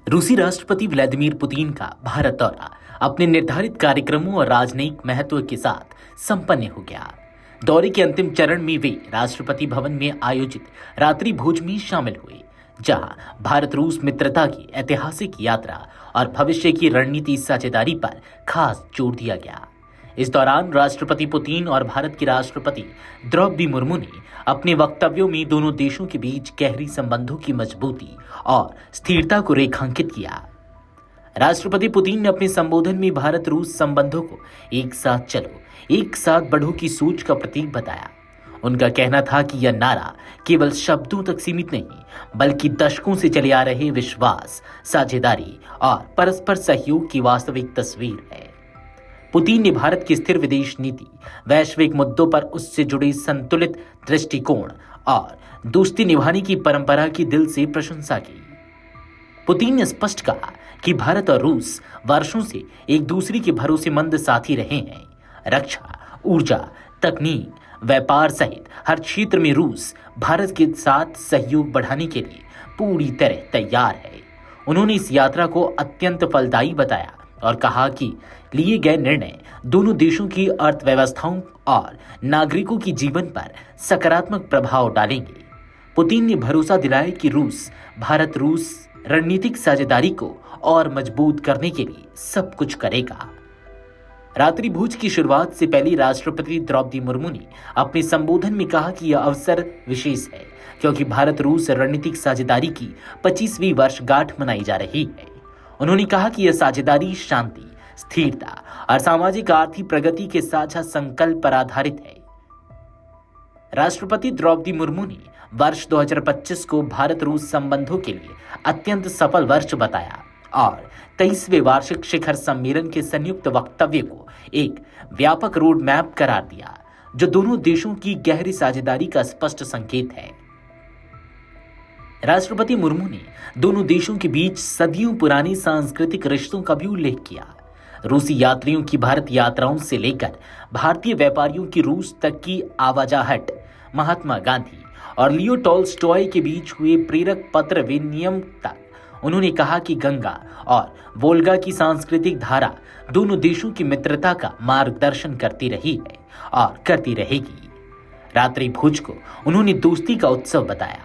रूसी राष्ट्रपति Vladimir Putin का भारत दौरा अपने निर्धारित कार्यक्रमों और राजनयिक महत्व के साथ संपन्न हो गया। दौरे के अंतिम चरण में वे राष्ट्रपति भवन में आयोजित रात्रि भोज में शामिल हुए, जहां भारत रूस मित्रता की ऐतिहासिक यात्रा और भविष्य की रणनीति साझेदारी पर खास जोर दिया गया। इस दौरान राष्ट्रपति पुतिन और भारत की राष्ट्रपति द्रौपदी मुर्मू ने अपने वक्तव्यों में दोनों देशों के बीच गहरी संबंधों की मजबूती और स्थिरता को रेखांकित किया। राष्ट्रपति पुतिन ने अपने संबोधन में भारत रूस संबंधों को एक साथ चलो, एक साथ बढ़ो की सोच का प्रतीक बताया। उनका कहना था कि यह नारा केवल शब्दों तक सीमित नहीं, बल्कि दशकों से चले आ रहे विश्वास, साझेदारी और परस्पर सहयोग की वास्तविक तस्वीर है। पुतिन ने भारत की स्थिर विदेश नीति, वैश्विक मुद्दों पर उससे जुड़े संतुलित दृष्टिकोण और दोस्ती निभाने की परंपरा की दिल से प्रशंसा की। पुतिन ने स्पष्ट कहा कि भारत और रूस वर्षों से एक दूसरे के भरोसेमंद साथी रहे हैं। रक्षा, ऊर्जा, तकनीक, व्यापार सहित हर क्षेत्र में रूस भारत के साथ सहयोग बढ़ाने के लिए पूरी तरह तैयार है। उन्होंने इस यात्रा को अत्यंत फलदायी बताया और कहा कि लिए गए निर्णय दोनों देशों की अर्थव्यवस्थाओं और नागरिकों की जीवन पर सकारात्मक प्रभाव डालेंगे। पुतिन ने भरोसा दिलाया कि रूस भारत रूस रणनीतिक साझेदारी को और मजबूत करने के लिए सब कुछ करेगा। रात्रि भोज की शुरुआत से पहले राष्ट्रपति द्रौपदी मुर्मू ने अपने संबोधन में कहा कि यह अवसर विशेष है, क्योंकि भारत रूस रणनीतिक साझेदारी की 25वीं वर्षगांठ मनाई जा रही है। उन्होंने कहा कि यह साझेदारी शांति, स्थिरता और सामाजिक आर्थिक प्रगति के साझा संकल्प पर आधारित है। राष्ट्रपति द्रौपदी मुर्मू ने वर्ष 2025 को भारत रूस संबंधों के लिए अत्यंत सफल वर्ष बताया और 23वें वार्षिक शिखर सम्मेलन के संयुक्त वक्तव्य को एक व्यापक रोड मैप करार दिया, जो दोनों देशों की गहरी साझेदारी का स्पष्ट संकेत है। राष्ट्रपति मुर्मू ने दोनों देशों के बीच सदियों पुराने सांस्कृतिक रिश्तों का भी उल्लेख किया। रूसी यात्रियों की भारत यात्राओं से लेकर भारतीय व्यापारियों की रूस तक की आवाजाहट, महात्मा गांधी और लियो टॉल्स्टॉय के बीच हुए प्रेरक पत्र विनिमय तक, उन्होंने कहा कि गंगा और वोल्गा की सांस्कृतिक धारा दोनों देशों की मित्रता का मार्गदर्शन करती रही है और करती रहेगी। रात्रि भोज को उन्होंने दोस्ती का उत्सव बताया।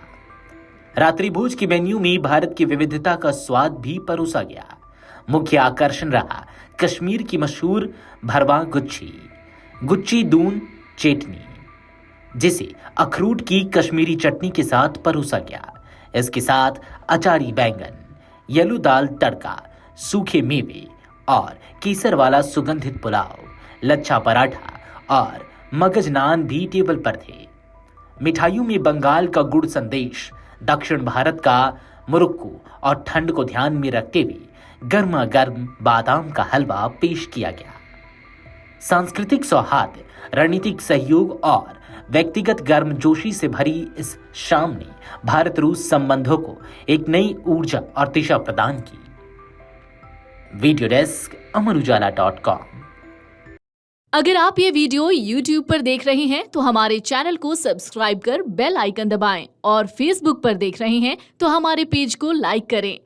रात्रि भोज के मेन्यू में भारत की विविधता का स्वाद भी परोसा गया। मुख्य आकर्षण रहा कश्मीर की मशहूर भरवा गुच्ची दून चटनी, जिसे अखरोट की कश्मीरी चटनी के साथ परोसा गया। इसके साथ अचारी बैंगन, येलो दाल तड़का, सूखे मेवे और केसर वाला सुगंधित पुलाव, लच्छा पराठा और मगज नान भी टेबल पर थे। मिठाइयों में बंगाल का गुड़ संदेश, दक्षिण भारत का मुरुक्कू और ठंड को ध्यान में रखते हुए गर्मा गर्म बादाम का हलवा पेश किया गया। सांस्कृतिक सौहार्द, रणनीतिक सहयोग और व्यक्तिगत गर्मजोशी से भरी इस शाम ने भारत रूस संबंधों को एक नई ऊर्जा और दिशा प्रदान की। Video desk amarujala.com। अगर आप ये वीडियो YouTube पर देख रहे हैं तो हमारे चैनल को सब्सक्राइब कर बेल आइकन दबाएं और Facebook पर देख रहे हैं तो हमारे पेज को लाइक करें।